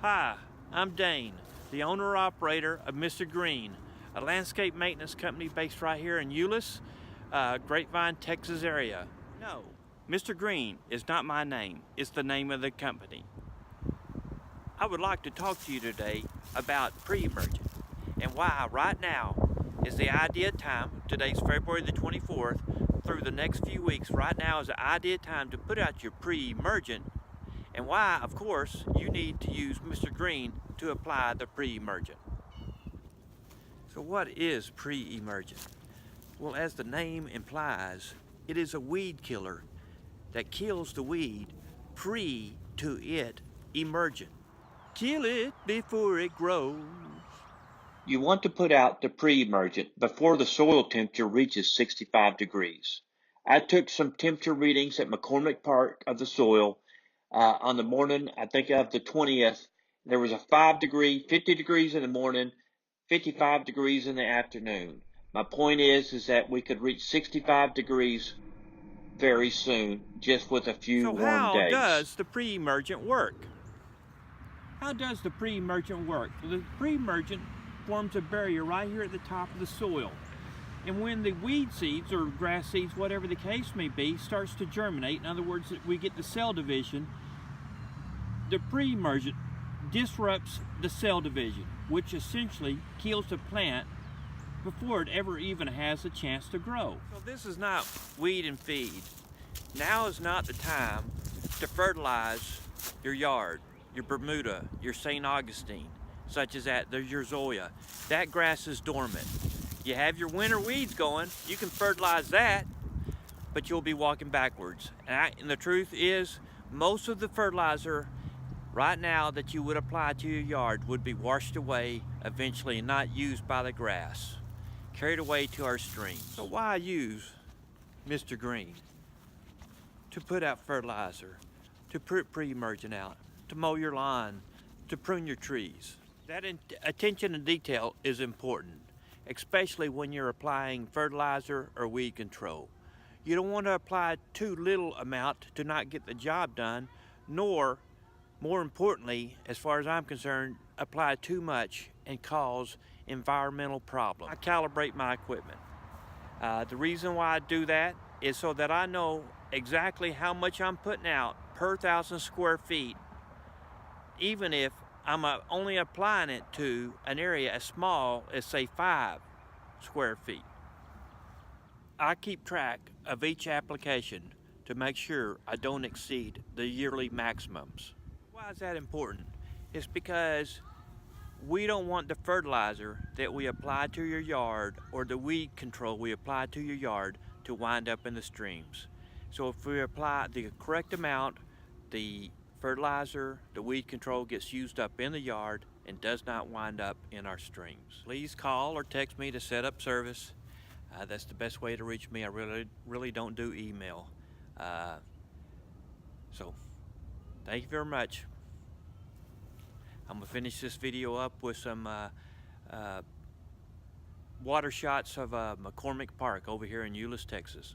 Hi, I'm Dane, the owner-operator of Mr. Green, a landscape maintenance company based right here in Euless, Grapevine, Texas area. No, Mr. Green is not my name, it's the name of the company. I would like to talk to you today about pre-emergent and why right now is the ideal time. Today's February the 24th, through the next few weeks, right now is the ideal time to put out your pre-emergent, and why, of course, you need to use Mr. Green to apply the pre-emergent. So what is pre-emergent? Well, as the name implies, it is a weed killer that kills the weed pre to it emergent. Kill it before it grows. You want to put out the pre-emergent before the soil temperature reaches 65 degrees. I took some temperature readings at McCormick part of the soil on the morning, I think of the 20th. There was a 5 degree, 50 degrees in the morning, 55 degrees in the afternoon. My point is that we could reach 65 degrees very soon, just with a few So warm how days. does the pre-emergent work? How does the pre-emergent work? Well, the pre-emergent forms a barrier right here at the top of the soil. And when the weed seeds or grass seeds, whatever the case may be, starts to germinate, in other words, we get the cell division, the pre-emergent disrupts the cell division, which essentially kills the plant before it ever even has a chance to grow. So this is not weed and feed. Now is not the time to fertilize your yard, your Bermuda, your St. Augustine, such as that. There's your Zoya. That grass is dormant. You have your winter weeds going, you can fertilize that, but you'll be walking backwards. And the truth is, most of the fertilizer right now that you would apply to your yard would be washed away eventually and not used by the grass, carried away to our streams. So why use Mr. Green? To put out fertilizer, to put pre-emergent out, to mow your lawn, to prune your trees. That attention to detail is important, especially when you're applying fertilizer or weed control. You don't want to apply too little amount to not get the job done, nor, more importantly, as far as I'm concerned, apply too much and cause environmental problems. I calibrate my equipment. The reason why I do that is so that I know exactly how much I'm putting out per 1,000 square feet, even if I'm only applying it to an area as small as, say, 5 square feet. I keep track of each application to make sure I don't exceed the yearly maximums. Why is that important? It's because we don't want the fertilizer that we apply to your yard or the weed control we apply to your yard to wind up in the streams. So if we apply the correct amount, the fertilizer, the weed control gets used up in the yard and does not wind up in our streams. Please call or text me to set up service. That's the best way to reach me. I really don't do email. So thank you very much. I'm gonna finish this video up with some water shots of McCormick Park over here in Euless, Texas.